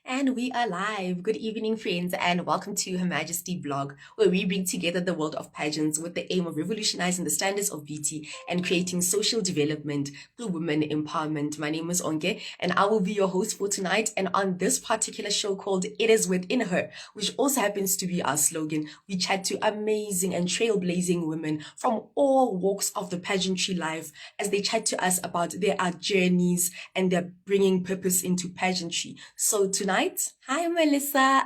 And we are live. Good evening, friends, and welcome to Her Majesty blog, where we bring together the world of pageants with the aim of revolutionizing the standards of beauty and creating social development through women empowerment. My name is Onke, and I will be your host for tonight. And on this particular show called It Is Within Her, which also happens to be our slogan, we chat to amazing and trailblazing women from all walks of the pageantry life as they chat to us about their journeys and their bringing purpose into pageantry. So tonight, hi Melissa.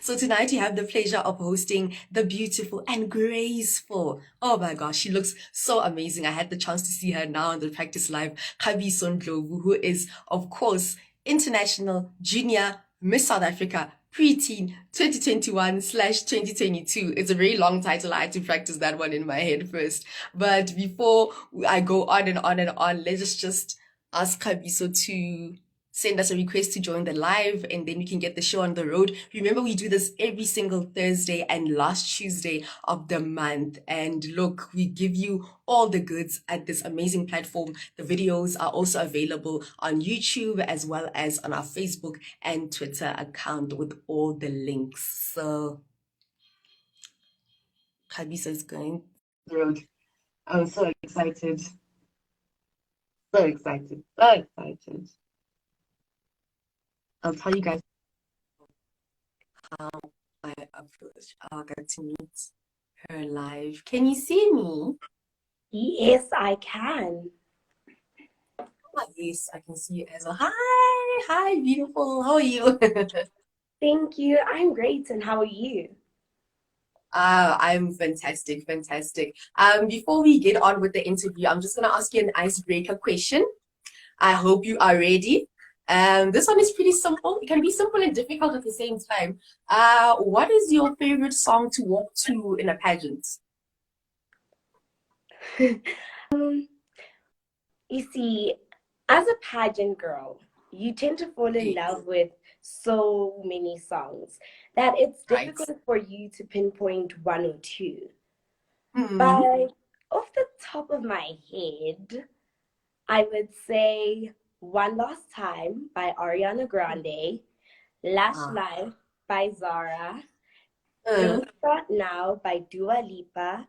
So tonight you have the pleasure of hosting the beautiful and graceful. Oh my gosh, she looks so amazing. I had the chance to see her now on the practice live. Kabiso Ndlovu, who is of course international junior Miss South Africa preteen 2021/2022. It's a very long title. I had to practice that one in my head first. But before I go on and on and on, let's just ask Kabiso to send us a request to join the live, and then we can get the show on the road. Remember, we do this every single Thursday and last Tuesday of the month. And look, we give you all the goods at this amazing platform. The videos are also available on YouTube as well as on our Facebook and Twitter account with all the links. So Kabisa is going the road. I'm so excited. So excited. So excited. I'll tell you guys how I approach. I got to meet her live. Can you see me? Yes, I can. Oh, yes, I can see you as well. Hi, beautiful. How are you? Thank you. I'm great. And how are you? I'm fantastic, fantastic. Before we get on with the interview, I'm just gonna ask you an icebreaker question. I hope you are ready. This one is pretty simple. It can be simple and difficult at the same time. What is your favorite song to walk to in a pageant? You see, as a pageant girl, you tend to fall in love with so many songs that it's Right. difficult for you to pinpoint one or two. Hmm. But off the top of my head, I would say One Last Time by Ariana Grande, Lash Life by Zara, Don't Start Now by Dua Lipa,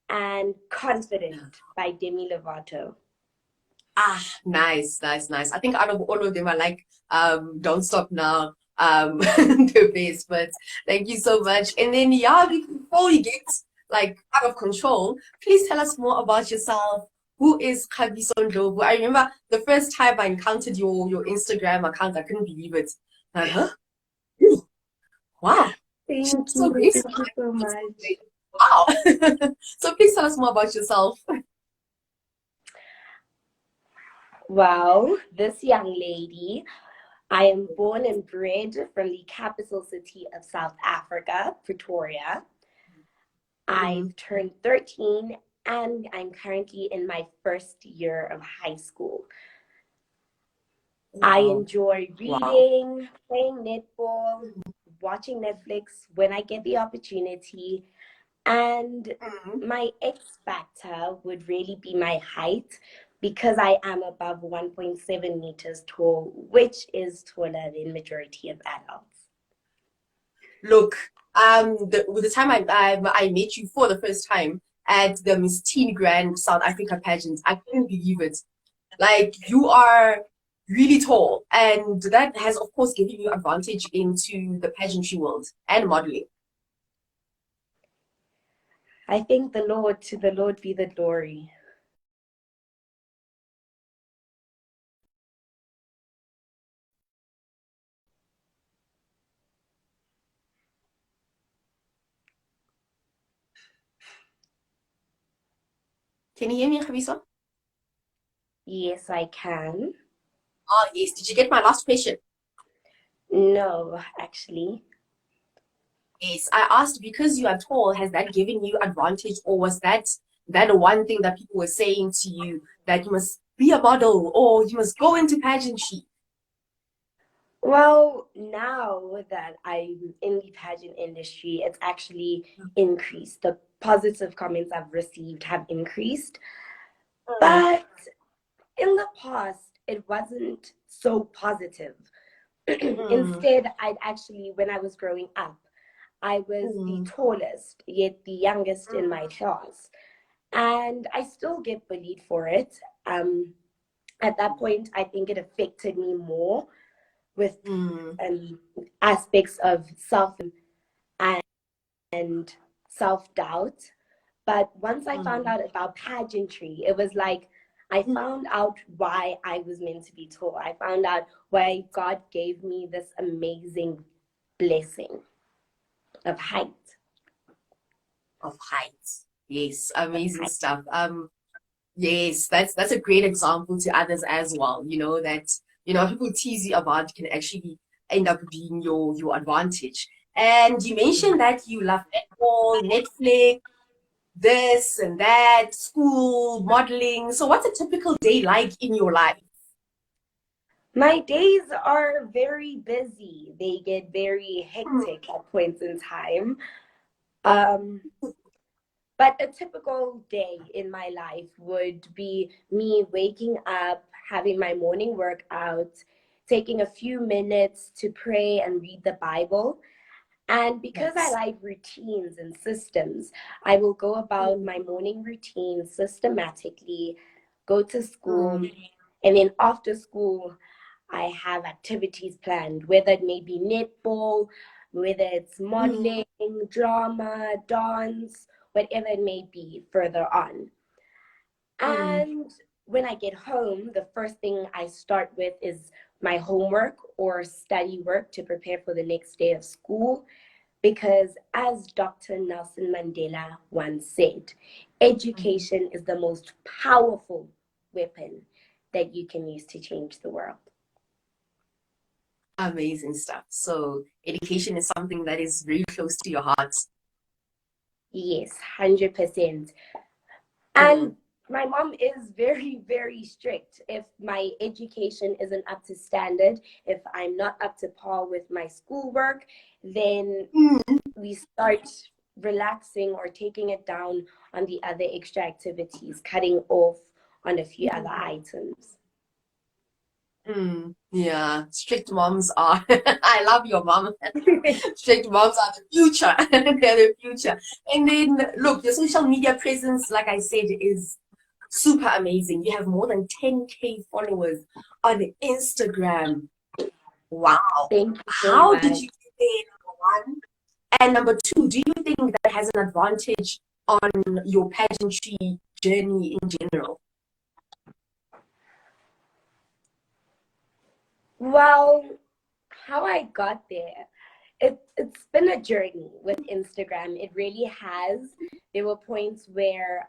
and Confident by Demi Lovato. Nice, nice, nice. I think out of all of them, I like Don't Stop Now the best. But thank you so much. And then yeah, before we get like out of control, please tell us more about yourself. Who is Kabiso Ndlovu? I remember the first time I encountered your Instagram account, I couldn't believe it. Like, huh? Wow. Thank She's you. so graceful. Thank you so much. Wow. So please tell us more about yourself. Well, this young lady, I am born and bred from the capital city of South Africa, Pretoria. I've turned 13 and I'm currently in my first year of high school. I enjoy reading, playing netball, watching Netflix when I get the opportunity. And my X factor would really be my height because I am above 1.7 meters tall, which is taller than majority of adults. Look, the time I met you for the first time at the Miss Teen Grand South Africa pageant, I couldn't believe it. Like, you are really tall, and that has of course given you advantage into the pageantry world and modeling. I thank the Lord, to the Lord be the glory. Can you hear me, Khabiso? Yes, I can. Oh, yes. Did you get my last question? No, actually. Yes, I asked because you are tall, has that given you advantage, or was that one thing that people were saying to you that you must be a model or you must go into pageantry? Well, now that I'm in the pageant industry, it's actually increased. The positive comments I've received have increased. But in the past, it wasn't so positive. Mm, Instead, when I was growing up, I was the mm, tallest, yet the youngest in my class. And I still get bullied for it. At that point, I think it affected me more with mm, aspects of self and self doubt. But once I found mm, out about pageantry, it was like I mm. found out why I was meant to be tall. I found out why God gave me this amazing blessing of height. Of height. Yes, Of amazing height. stuff. Yes, that's a great example to others as well. That people tease you about can actually end up being your advantage. And you mentioned that you love netball, Netflix, this and that, school, modeling. So what's a typical day like in your life? My days are very busy. They get very Mm, hectic at points in time. Um, But a typical day in my life would be me waking up, having my morning workout, taking a few minutes to pray and read the Bible. And because I Nice. like routines and systems, I will go about Mm, my morning routine systematically, go to school, mm, and then after school, I have activities planned, whether it may be netball, whether it's mm, modeling, drama, dance, whatever it may be further on. mm. And when I get home, the first thing I start with is my homework or study work to prepare for the next day of school. Because, as Dr. Nelson Mandela once said, Mhm. education is the most powerful weapon that you can use to change the world. Amazing stuff. So education is something that is very close to your heart. Yes, 100%. Mm, And my mom is very, very strict. If my education isn't up to standard, if I'm not up to par with my schoolwork, then mm, we start relaxing or taking it down on the other extra activities, cutting off on a few other mm, items. yeah, strict moms are. I love your mom. Strict moms are the future. They're the future. And then, look, your social media presence, like I said, is super amazing. You have more than 10K followers on Instagram. Wow. Thank you so How did much. you get there, number one? And number two, do you think that has an advantage on your pageantry journey in general? Well, how I got there, it's been a journey with Instagram. It really has. There were points where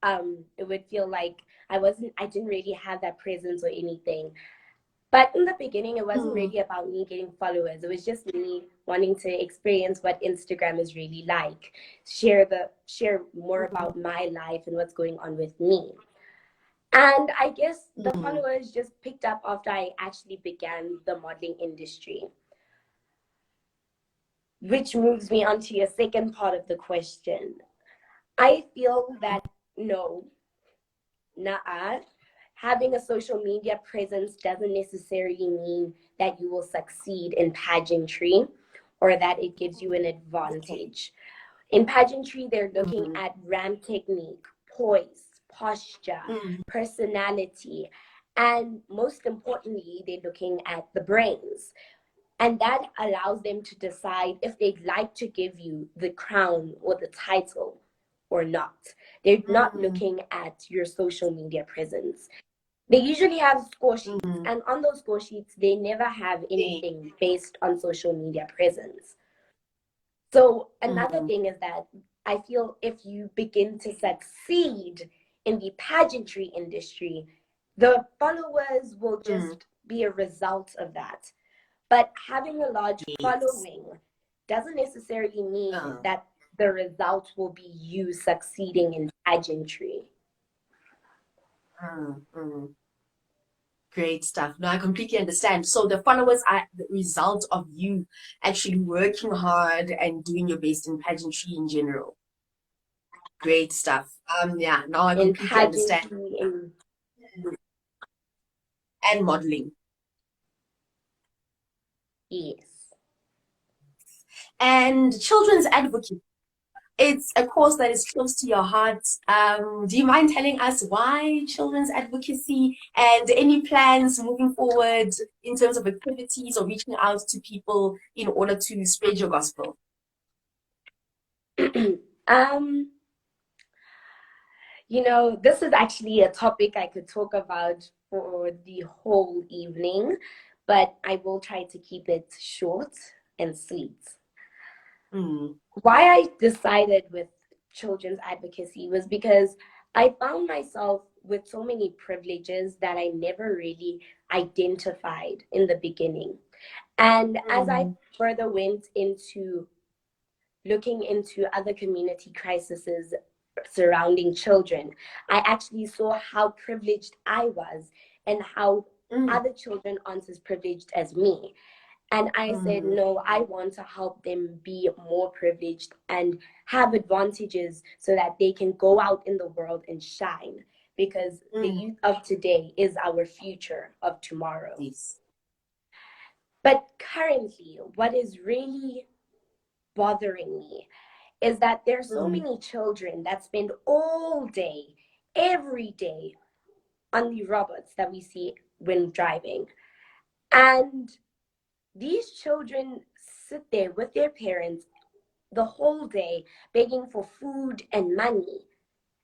it would feel like I didn't really have that presence or anything. But in the beginning, it wasn't Mm, really about me getting followers. It was just me wanting to experience what Instagram is really like, share more mm, about my life and what's going on with me. And I guess the mm, followers just picked up after I actually began the modeling industry, which moves me on to your second part of the question. I feel that no, nah, having a social media presence doesn't necessarily mean that you will succeed in pageantry or that it gives you an okay. advantage. In pageantry, they're looking Mm, at ramp technique, poise, posture, mm, personality, and most importantly, they're looking at the brains. And that allows them to decide if they'd like to give you the crown or the title or not. They're not mm, looking at your social media presence. They usually have score sheets, mm. and on those score sheets, they never have Yeah. anything based on social media presence. So, another Mm, thing is that I feel if you begin to succeed in the pageantry industry, the followers will mm. just be a result of that. But having a large Yes. following doesn't necessarily mean Uh, that the result will be you succeeding in pageantry. mm, mm. Great stuff. No, I completely understand. So the followers are the result of you actually working hard and doing your best in pageantry in general. Great stuff. Yeah, now I In completely understand. pageantry, in And modeling. Yes. And children's advocacy. It's a course that is close to your heart. Do you mind telling us why children's advocacy and any plans moving forward in terms of activities or reaching out to people in order to spread your gospel? um, this is actually a topic I could talk about for the whole evening, but I will try to keep it short and sweet. Mm. Why I decided with children's advocacy was because I found myself with so many privileges that I never really identified in the beginning. And as I Mm. further went into looking into other community crises surrounding children, I actually saw how privileged I was and how Mm. other children aren't as privileged as me. And I said, Mm. no, I want to help them be more privileged and have advantages so that they can go out in the world and shine. Because the Mm. youth of today is our future of tomorrow. Yes. But currently, what is really bothering me is that there's so Mm. many children that spend all day, every day on the robots that we see when driving. And these children sit there with their parents the whole day begging for food and money.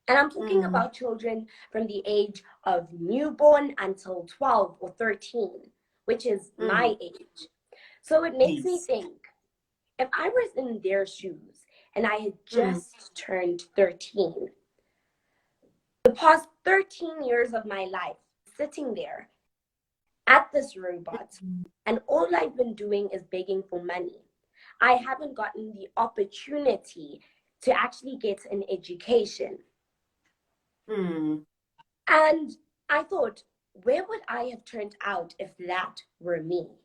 And I'm talking Mm. about children from the age of newborn until 12 or 13, which is my Mm. age. So it makes me Yes. think, if I was in their shoes and I had Mm. just turned 13, the past 13 years of my life sitting there at this robot, and all I've been doing is begging for money. I haven't gotten the opportunity to actually get an education. Mm. And I thought, where would I have turned out if that were me?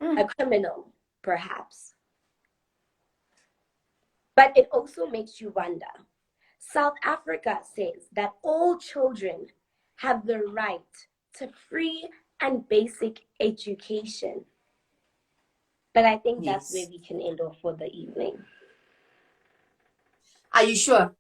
A Mm. criminal, perhaps. But it also makes you wonder. South Africa says that all children have the right to free and basic education. But I think that's where Yes. we can end off for the evening. Are you sure?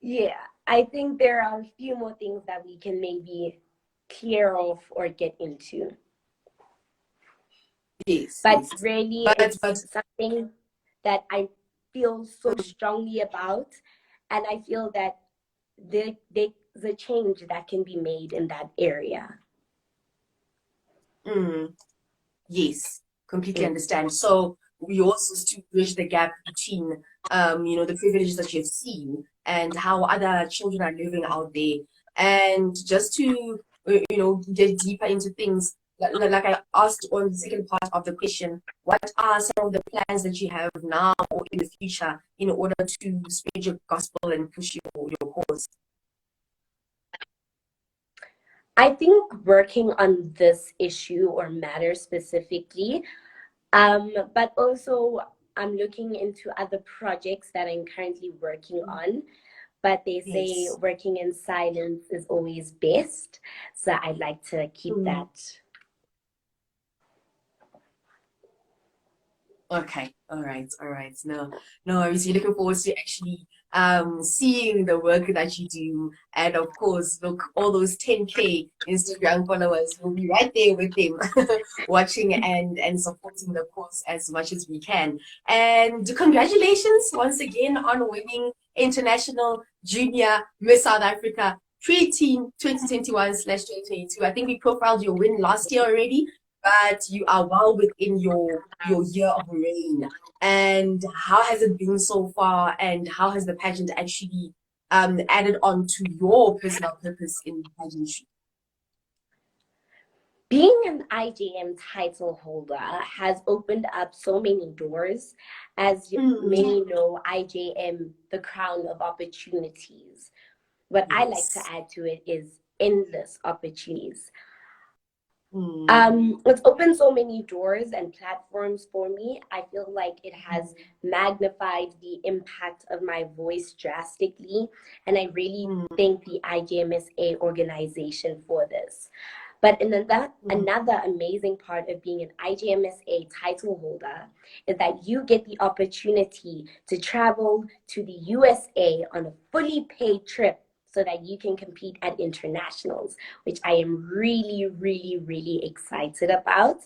Yeah, I think there are a few more things that we can maybe clear off or get into. Yes, But yes. really, But it's something that I feel so strongly about. And I feel that there's a change that can be made in that area. mm, yes, completely Mm. understand. So we also to bridge the gap between the privileges that you've seen and how other children are living out there. And just to get deeper into things, like I asked on the second part of the question, what are some of the plans that you have now or in the future in order to spread your gospel and push your cause? I think working on this issue or matter specifically, but also I'm looking into other projects that I'm currently working on. But they say Yes. working in silence is always best. So I'd like to keep Mm. that. Okay, all right, all right. No, no worries. We're looking forward to actually seeing the work that you do. And of course, look, all those 10K Instagram followers will be right there with them, watching and supporting the course as much as we can. And congratulations once again on winning International Junior Miss South Africa Pre-Teen 2021/2022. I think we profiled your win last year already, but you are well within your year of reign. And how has it been so far? And how has the pageant actually added on to your personal purpose in pageantry? Being an IJM title holder has opened up so many doors. As Mm. many know, IJM, the crown of opportunities. What I like to Yes. add to it is endless opportunities. It's opened so many doors and platforms for me. I feel like it has magnified the impact of my voice drastically, and I really thank the IGMSA organization for this. But another amazing part of being an IGMSA title holder is that you get the opportunity to travel to the USA on a fully paid trip so that you can compete at internationals, which I am really, really, really excited about.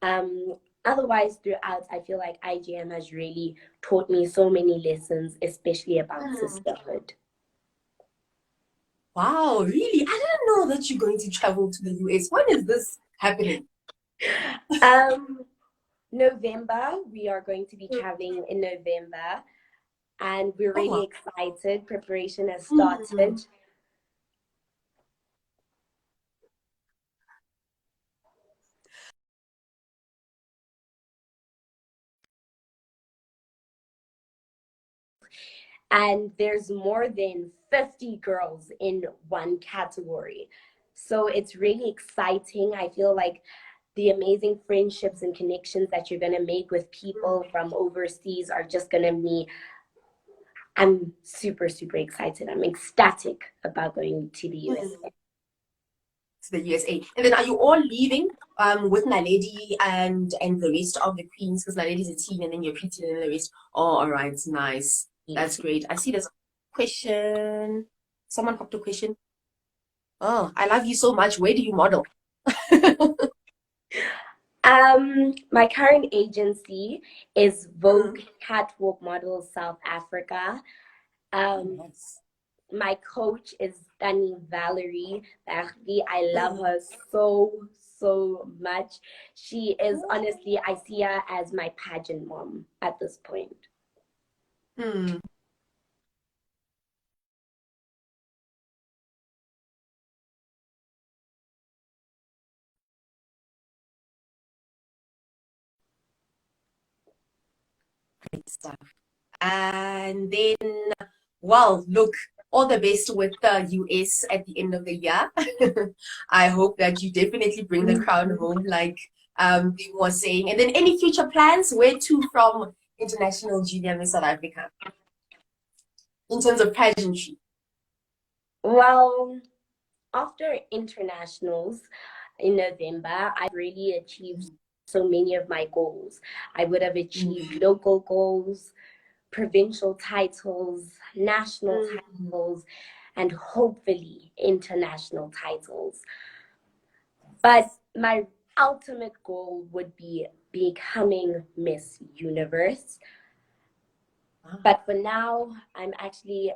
Um, Otherwise, throughout, I feel like IGM has really taught me so many lessons, especially about sisterhood. Wow, really? I didn't know that you're going to travel to the US. When is this happening? Um, November, we are going to be traveling in November, and we're Oh, really wow. excited. Preparation has Mm. started. And there's more than 50 girls in one category. So it's really exciting. I feel like the amazing friendships and connections that you're going to make with people from overseas are just going to be, I'm super, super excited. I'm ecstatic about going to the USA. To the USA. And then are you all leaving with Naledi and the rest of the queens? Because Naledi's a teen and then you're pretty and then the rest. Oh, all right, nice. That's Yes. great. I see there's a question. Someone popped a question. Oh, I love you so much. Where do you model? My current agency is Vogue Mm. Catwalk Models South Africa. Oh, Um, nice. my coach is stunning Valerie Bergli. I love Mm. her so, so much. She is Oh. honestly, I see her as my pageant mom at this point. Mm. Great stuff. And then, well, look, all the best with the US at the end of the year. I hope that you definitely bring the crown home, like they were saying. And then, any future plans? Where to from International Junior Miss South Africa in terms of pageantry? Well, after internationals in November, I really achieved so many of my goals. I would have achieved Mm, local goals, provincial titles, national mm, titles, and hopefully international titles. But my ultimate goal would be becoming Miss Universe. ah, But for now, I'm actually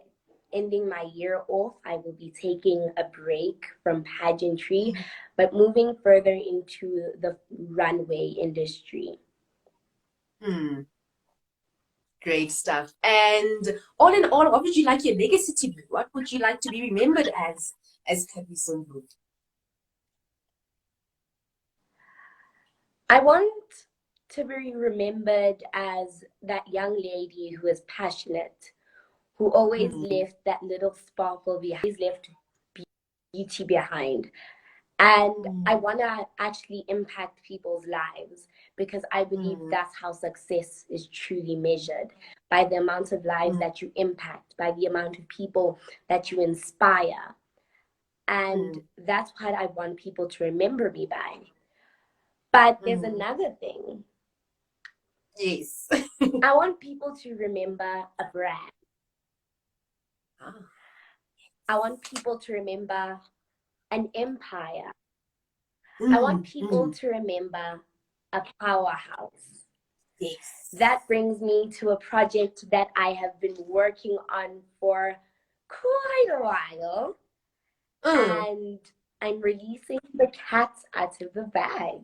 ending my year off. I will be taking a break from pageantry, but moving further into the runway industry. mm. Great stuff. And all in all, what would you like your legacy to be? What would you like to be remembered as Kabi Sundu? I want to be remembered as that young lady who is passionate, who always Mm, left that little sparkle behind, left beauty behind. And I mm, want to actually impact people's lives because I believe mm, that's how success is truly measured by the amount of lives mm, that you impact, by the amount of people that you inspire. And mm, that's what I want people to remember me by. But there's mm. another thing. Yes. I want people to remember a brand. Ah, I want people to remember an empire. I want mm, people mm. to remember a powerhouse. Yes. That brings me to a project that I have been working on for quite a while, Mm. and I'm releasing the cat out of the bag.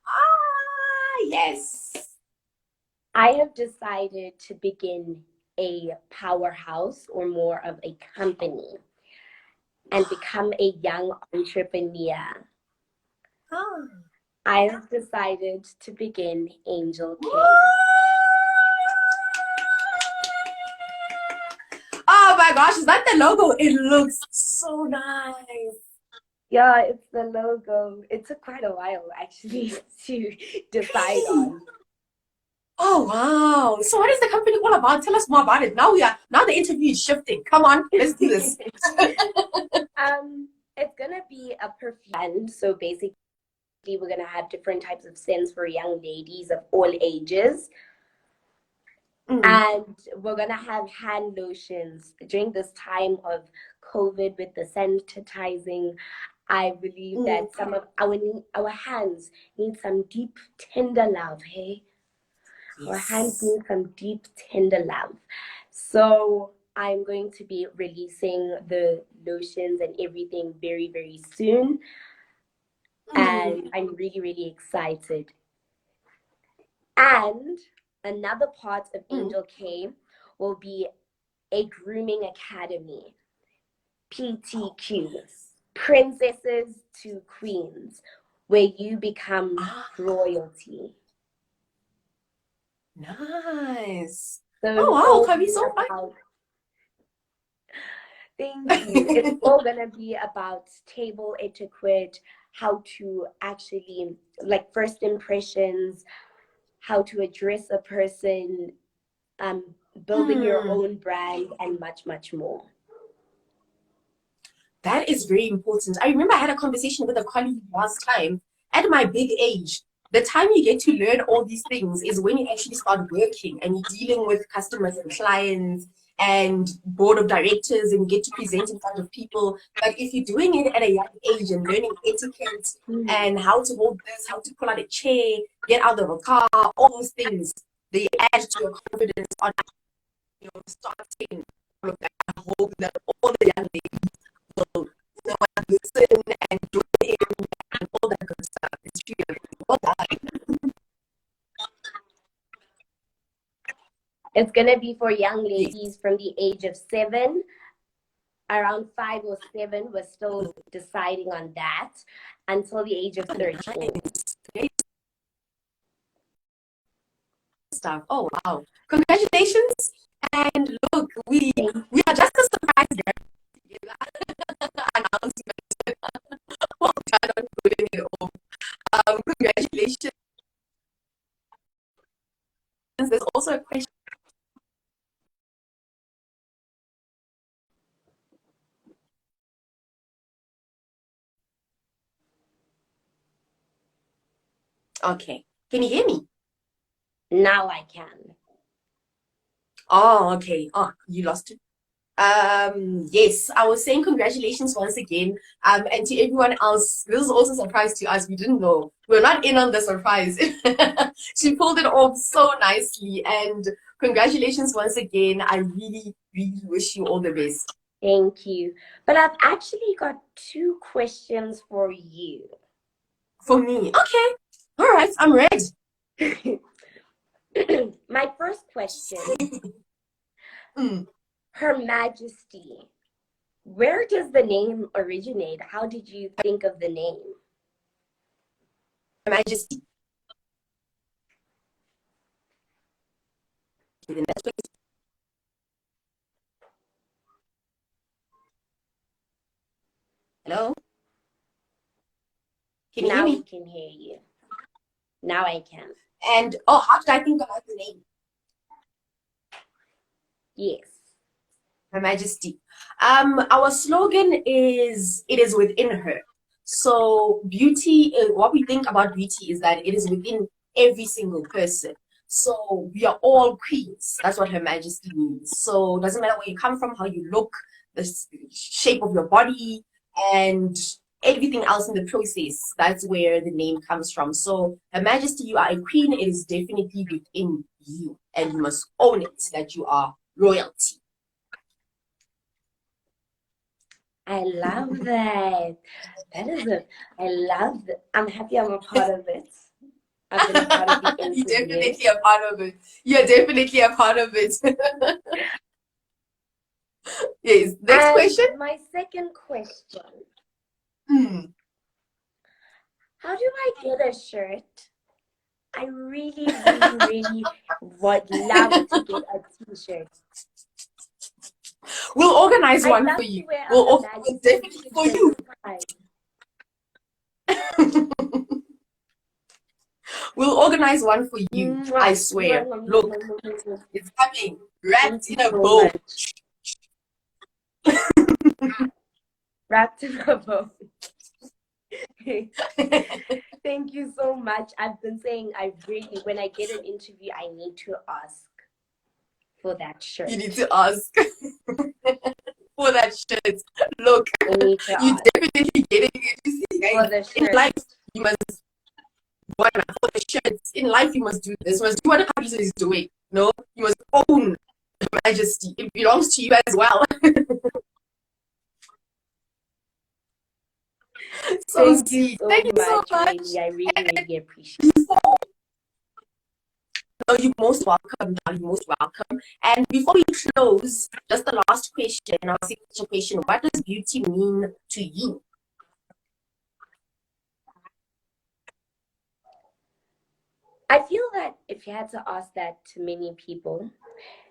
Ah, yes. I have decided to begin a powerhouse or more of a company and become a young entrepreneur. Ah. I have decided to begin Angel K. Woo! Oh my gosh, is that the logo? It looks so nice. Yeah, it's the logo. It took quite a while actually to decide on. Oh wow. So what is the company all about? Tell us more about it. Now the interview is shifting. Come on, let's do this. It's gonna be a perfume. So basically, we're gonna have different types of scents for young ladies of all ages. Mm, And we're gonna have hand lotions during this time of COVID with the sanitizing. I believe mm, that some of our hands need some deep, tender love. Hey, our hands yes. need some deep, tender love. So I'm going to be releasing the lotions and everything very, very soon, Mm, and I'm really, really excited. And another part of mm. Angel K will be a grooming academy, Oh, PTQ, yes. Princesses to Queens, where you become Ah, royalty. nice. So Oh it'll wow, all can be be so about, thank you. It's fun. all gonna be about table etiquette, how to actually, like, first impressions, how to address a person, um, building your Mm. own brand, and much, much more. That is very important. I remember I had a conversation with a colleague last time. At my big age, the time you get to learn all these things is when you actually start working and you're dealing with customers and clients and board of directors and you get to present in front of people. But if you're doing it at a young age and learning etiquette Mhm. and how to hold this, how to pull out a chair, get out of a car, all those things, they add to your confidence on starting from that. I hope that all the young ladies will listen and join in and all that good stuff. It's really well done. It's gonna be for young Yes. ladies from the age of 7, around 5 or 7. We're still deciding on that until the age of Oh, 13. nice. Great stuff. Oh wow. Congratulations. And look, we are just as surprised that announcement. Well done on putting it off. Congratulations. There's also a question. Okay. Can you hear me? Now I can. Oh, okay. Oh, you lost it. Yes, I was saying congratulations once again. And to everyone else, this is also a surprise to us. We didn't know. We're not in on the surprise. She pulled it off so nicely. And congratulations once again. I really, really wish you all the best. Thank you. But I've actually got 2 questions for you. For me. Okay. All right. I'm ready. My first question, Mm, Her Majesty. Where does the name originate? How did you think of the name? Majesty. Okay, the next question. Hello? Can you hear Now we me? can hear you. Now I can. And oh, how did I think about the name? Yes. Her Majesty. Our slogan is "It is within her." So beauty, what we think about beauty is that it is within every single person. So we are all queens. That's what Her Majesty means. So it doesn't matter where you come from, how you look, the shape of your body, and everything else in the process. That's where the name comes from. So Her Majesty, you are a queen. It is definitely within you, and you must own it that you are royalty. I love that. That is a, I love that. I'm happy I'm a part of it. I've been a part of the You're interview. definitely a part of it. You're definitely a part of it. Yes. Next And question. my second question, Hmm. how do I get a shirt? I really, really, really would love to get a t-shirt. We'll organize I'd one love for to you. wear a Her We'll Majesty definitely for t-shirt you. sometimes. We'll organize one for you, I Mwah. Mwah, swear. mwah, mwah, Look, mwah, mwah, mwah, mwah. it's coming, Thank wrapped you in a so bow. much. Wrapped in a bow. Thank you so much. I've been saying when I get an interview, I need to ask for that shirt. You need to ask for that shirt. Look, I need to you ask definitely getting it. You see, for guys, the in shirt. life, you must for the shirts. In life, you must do this. You must do what a Kabiso is doing. No, you must own your majesty. It belongs to you as well. So Thank you sweet. so Thank you so much, much. really. I really, really appreciate it. No, you're most welcome, darling. You're most welcome. And before we close, just the last question, our signature question. What does beauty mean to you? I feel that if you had to ask that to many people,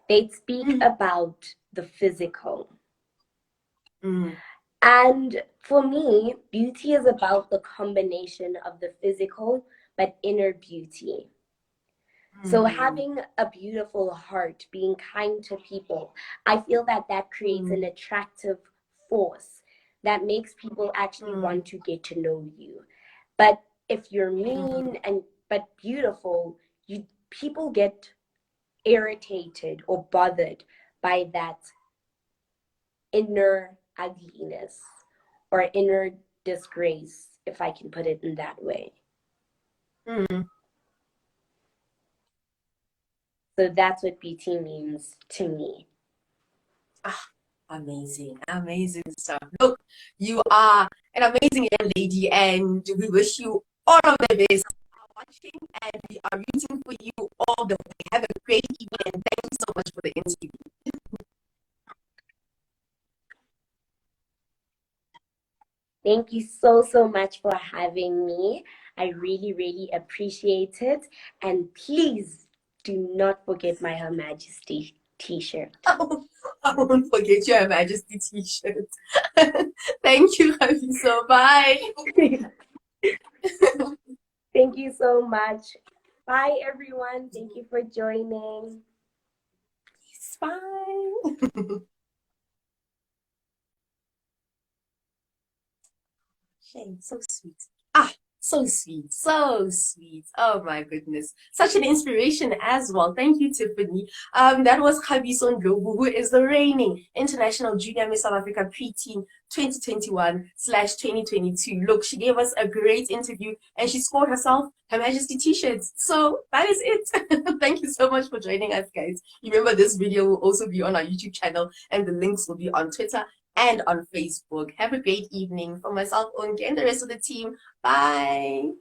they'd speak about the physical. And for me, beauty is about the combination of the physical but inner beauty. So having a beautiful heart, being kind to people, I feel that that creates an attractive force that makes people actually want to get to know you. But if you're mean but beautiful, people get irritated or bothered by that inner ugliness or inner disgrace, if I can put it in that way. So that's what beauty means to me. Amazing, amazing stuff. Look, you are an amazing young lady, and we wish you all of the best. We are watching and we are rooting for you all the way. Have a great evening, and thank you so much for the interview. Thank you so, so much for having me. I really, really appreciate it. And please do not forget my Her Majesty t-shirt. I won't forget your Majesty t-shirt. Thank you, so bye. Thank you so much. Bye, everyone. Thank you for joining. It's fine. Shame, so sweet. So sweet, so sweet. Oh my goodness. Such an inspiration as well. Thank you, Tiffany. That was Khabiso Ndlovu, who is the reigning International Junior Miss South Africa Preteen 2021/2022. Look, she gave us a great interview and she scored herself Her Majesty t-shirts. So that is it. Thank you so much for joining us, guys. Remember, this video will also be on our YouTube channel and the links will be on Twitter and on Facebook. Have a great evening from myself, Onke, and the rest of the team. Bye.